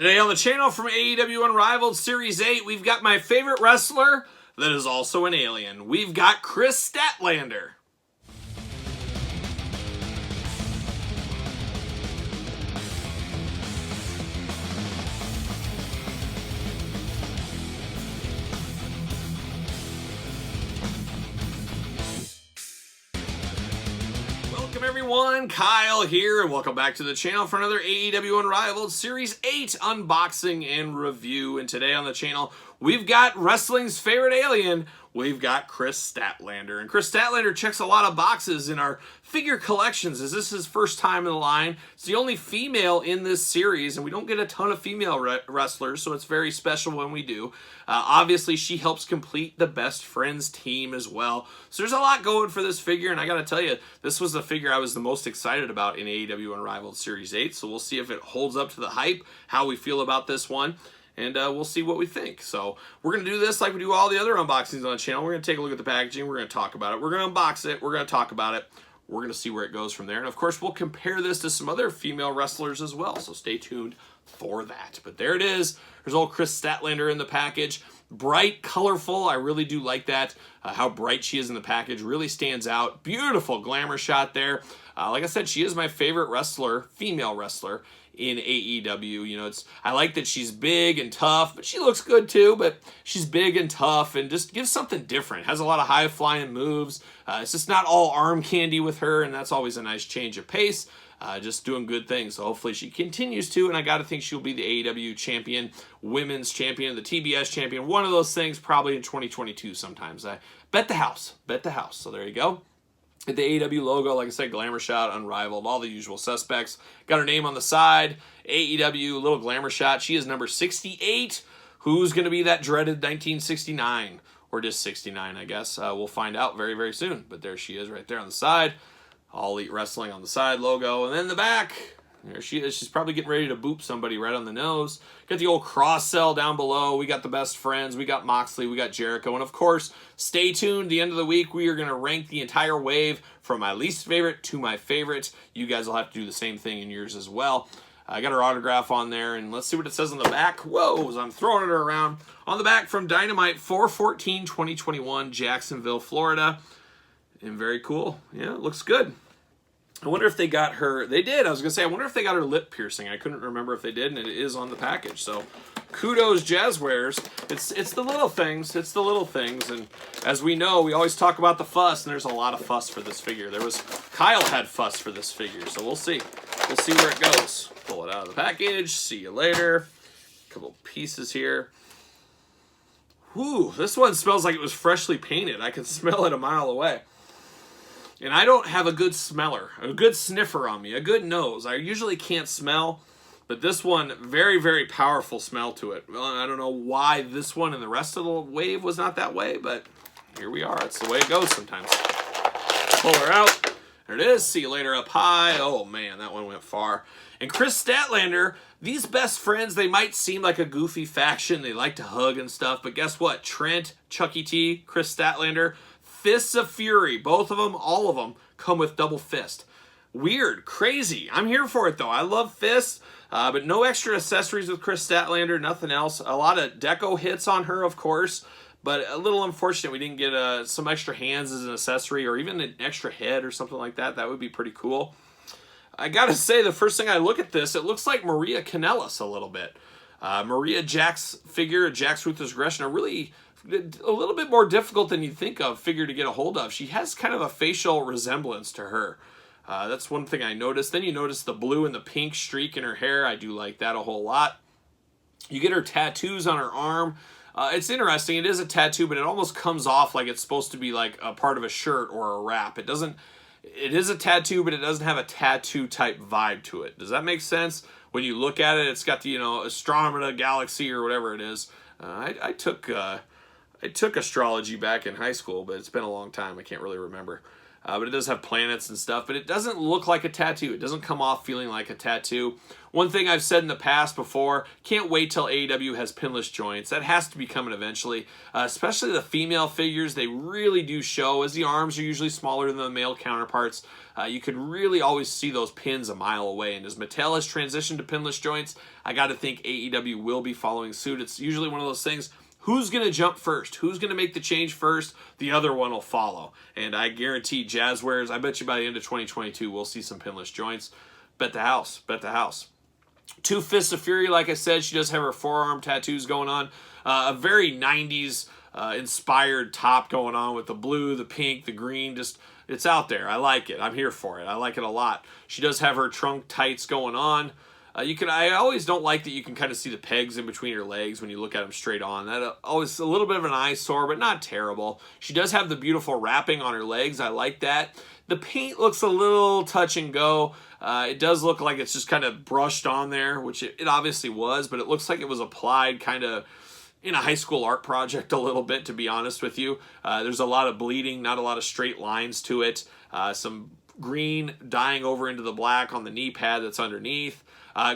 Today on the channel from AEW Unrivaled Series 8, we've got my favorite wrestler that is also an alien. We've got Kris Statlander. Welcome everyone, Kyle here, and welcome back to the channel for another AEW Unrivaled Series 8 unboxing and review. And today on the channel, we've got wrestling's favorite alien. We've got Kris Statlander. And Kris Statlander checks a lot of boxes in our figure collections, as this is his first time in the line. It's the only female in this series, and we don't get a ton of female wrestlers, so it's very special when we do. Obviously, she helps complete the Best Friends team as well. So there's a lot going for this figure, and I gotta tell you, this was the figure I was the most excited about in AEW Unrivaled Series 8, so we'll see if it holds up to the hype, how we feel about this one. And we'll see what we think. So we're going to do this like we do all the other unboxings on the channel. We're going to take a look at the packaging. We're going to talk about it. We're going to unbox it. We're going to talk about it. We're going to see where it goes from there. And of course, we'll compare this to some other female wrestlers as well. So stay tuned for that. But there it is. There's old Kris Statlander in the package. Bright, colorful. I really do like that. How bright she is in the package really stands out. Beautiful glamour shot there. Like I said, she is my favorite wrestler, female wrestler, in AEW. You know, I like that she's big and tough, but she looks good too, but she's big and tough and just gives something different. Has a lot of high-flying moves. It's just not all arm candy with her, and that's always a nice change of pace. Just doing good things, so hopefully she continues to, and I gotta think she'll be the AEW champion, women's champion, the TBS champion, one of those things probably in 2022 sometimes. I bet the house, so there you go. The AEW logo, like I said, glamour shot, unrivaled, all the usual suspects. Got her name on the side, AEW, little glamour shot. She is number 68. Who's going to be that dreaded 1969? Or just 69, I guess. We'll find out very, very soon. But there she is right there on the side. All Elite Wrestling on the side logo. And then the back, there she is. She's probably getting ready to boop somebody right on the nose. Got the old cross sell down below. We got the Best Friends. We got Moxley. We got Jericho. And of course, stay tuned. The end of the week, we are going to rank the entire wave from my least favorite to my favorite. You guys will have to do the same thing in yours as well. I got her autograph on there, and let's see what it says on the back. Whoa, as I'm throwing it around. On the back, from Dynamite 4/14/2021, Jacksonville, Florida. And very cool. Yeah, it looks good. I wonder if they got her, they did, I was going to say, I wonder if they got her lip piercing. I couldn't remember if they did, and it is on the package. So, kudos, Jazzwares. It's the little things, and as we know, we always talk about the fuss, and there's a lot of fuss for this figure. Kyle had fuss for this figure, so we'll see. We'll see where it goes. Pull it out of the package, see you later. A couple pieces here. Whew, this one smells like it was freshly painted. I can smell it a mile away. And I don't have a good smeller, a good sniffer on me, a good nose. I usually can't smell, but this one, very, very powerful smell to it. Well, I don't know why this one and the rest of the wave was not that way, but here we are. It's the way it goes sometimes. Pull her out. There it is. See you later up high. Oh, man, that one went far. And Kris Statlander, these Best Friends, they might seem like a goofy faction. They like to hug and stuff, but guess what? Trent, Chucky T, Kris Statlander, Fists of Fury, both of them, all of them, come with double fist. Weird, crazy. I'm here for it, though. I love fists, but no extra accessories with Kris Statlander, nothing else. A lot of deco hits on her, of course, but a little unfortunate we didn't get some extra hands as an accessory or even an extra head or something like that. That would be pretty cool. I gotta say, the first thing I look at this, it looks like Maria Kanellis a little bit. Maria Jax figure, Jax Ruthless Aggression, a little bit more difficult than you'd think of figure to get a hold of. She has kind of a facial resemblance to her. That's one thing I noticed. Then you notice the blue and the pink streak in her hair. I do like that a whole lot. You get her tattoos on her arm. It's interesting. It is a tattoo, but it almost comes off like it's supposed to be like a part of a shirt or a wrap. It is a tattoo, but it doesn't have a tattoo type vibe to it. Does that make sense? When you look at it, it's got the, Andromeda Galaxy or whatever it is. I took astrology back in high school, but it's been a long time. I can't really remember. but it does have planets and stuff, but it doesn't look like a tattoo. It doesn't come off feeling like a tattoo. One thing I've said in the past before, can't wait till AEW has pinless joints. That has to be coming eventually, especially the female figures. They really do show, as the arms are usually smaller than the male counterparts. You could really always see those pins a mile away, and as Mattel has transitioned to pinless joints, I got to think AEW will be following suit. It's usually one of those things, who's going to jump first? Who's going to make the change first? The other one will follow. And I guarantee Jazzwares, I bet you by the end of 2022, we'll see some pinless joints. Bet the house. Bet the house. Two Fists of Fury, like I said, she does have her forearm tattoos going on. A very 90s inspired top going on with the blue, the pink, the green. Just, it's out there. I like it. I'm here for it. I like it a lot. She does have her trunk tights going on. I always don't like that you can kind of see the pegs in between her legs when you look at them straight on. That always a little bit of an eyesore, but not terrible. She does have the beautiful wrapping on her legs. I like that. The paint looks a little touch and go. It does look like it's just kind of brushed on there, which it obviously was, but it looks like it was applied kind of in a high school art project a little bit, to be honest with you. There's a lot of bleeding, not a lot of straight lines to it. Some green dyeing over into the black on the knee pad that's underneath.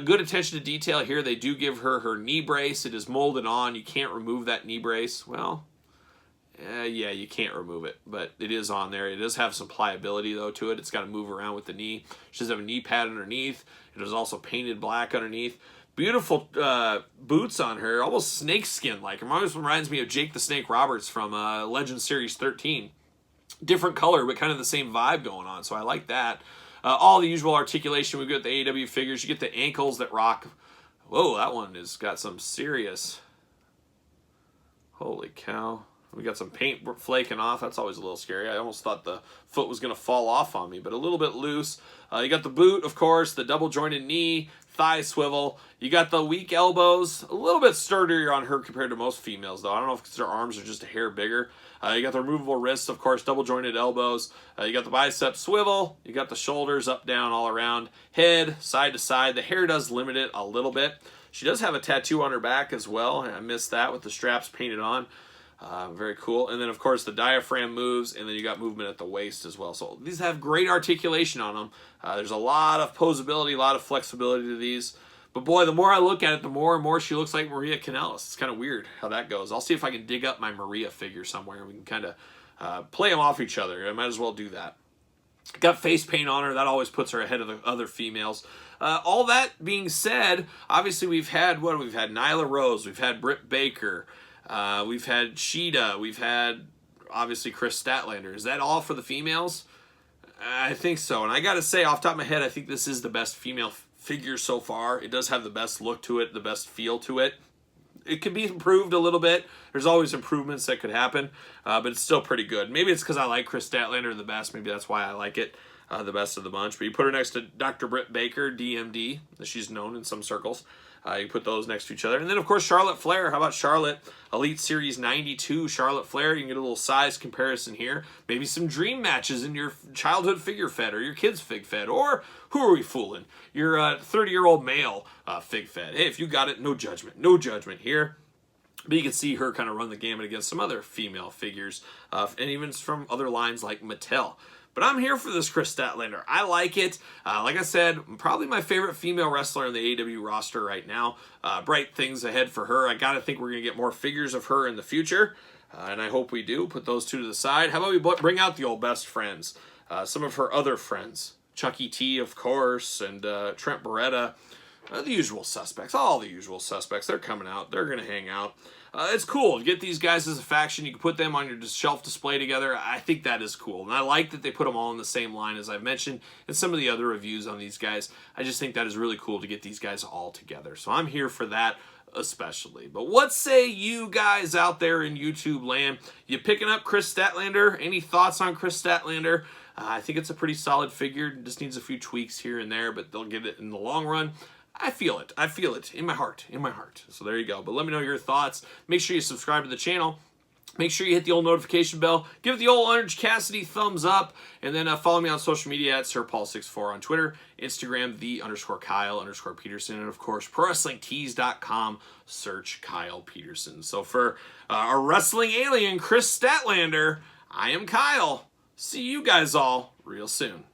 Good attention to detail here. They do give her her knee brace. It is molded on. You can't remove that knee brace. Well, yeah, you can't remove it, but it is on there. It does have some pliability, though, to it. It's got to move around with the knee. She does have a knee pad underneath. It is also painted black underneath. Beautiful boots on her, almost snakeskin-like. It almost reminds me of Jake the Snake Roberts from Legend Series 13. Different color, but kind of the same vibe going on, so I like that. All the usual articulation we get with the AEW figures. You get the ankles that rock. Whoa, that one has got some serious... Holy cow. We got some paint flaking off. That's always a little scary. I almost thought the foot was going to fall off on me, but a little bit loose. You got the boot, of course, the double-jointed knee, thigh swivel. You got the weak elbows. A little bit sturdier on her compared to most females, though. I don't know if her arms are just a hair bigger. You got the removable wrists, of course, double-jointed elbows. You got the bicep swivel. You got the shoulders up, down, all around. Head, side to side. The hair does limit it a little bit. She does have a tattoo on her back as well. I missed that with the straps painted on. Very cool. And then, of course, the diaphragm moves, and then you got movement at the waist as well. So these have great articulation on them. There's a lot of posability, a lot of flexibility to these. But boy, the more I look at it, the more and more she looks like Maria Kanellis. It's kind of weird how that goes. I'll see if I can dig up my Maria figure somewhere, and we can kind of play them off each other. I might as well do that. Got face paint on her. That always puts her ahead of the other females. All that being said, obviously we've had Nyla Rose. We've had Britt Baker. We've had Sheeta. We've had, obviously, Kris Statlander. Is that all for the females? I think so. And I got to say, off the top of my head, I think this is the best female figure so far. It does have the best look to it, the best feel to it. It could be improved a little bit. There's always improvements that could happen, but it's still pretty good. Maybe it's because I like Kris Statlander the best. Maybe that's why I like it the best of the bunch. But you put her next to Dr. Britt Baker, DMD, as she's known in some circles. You put those next to each other. And then, of course, Charlotte Flair. How about Charlotte? Elite Series 92 Charlotte Flair. You can get a little size comparison here. Maybe some dream matches in your childhood figure fed or your kids' fig fed. Or, who are we fooling? Your 30-year-old male fig fed. Hey, if you got it, no judgment. No judgment here. But you can see her kind of run the gamut against some other female figures. And even from other lines like Mattel. But I'm here for this Kris Statlander. I like it. Like I said, probably my favorite female wrestler in the AEW roster right now. Bright things ahead for her. I got to think we're going to get more figures of her in the future. And I hope we do. Put those two to the side. How about we bring out the old best friends? Some of her other friends. Chucky T, of course, and Trent Beretta. The usual suspects. All the usual suspects. They're coming out. They're going to hang out. It's cool to get these guys as a faction. You can put them on your shelf display together. I think that is cool. And I like that they put them all in the same line, as I've mentioned in some of the other reviews on these guys. I just think that is really cool to get these guys all together. So I'm here for that especially. But what say you guys out there in YouTube land? You picking up Kris Statlander? Any thoughts on Kris Statlander? I think it's a pretty solid figure. It just needs a few tweaks here and there, but they'll get it in the long run. I feel it. I feel it in my heart. In my heart. So there you go. But let me know your thoughts. Make sure you subscribe to the channel. Make sure you hit the old notification bell. Give the old Orange Cassidy thumbs up. And then follow me on social media at SirPaul64 on Twitter, Instagram, _Kyle_Peterson. And, of course, ProWrestlingTees.com. Search Kyle Peterson. So for our wrestling alien, Kris Statlander, I am Kyle. See you guys all real soon.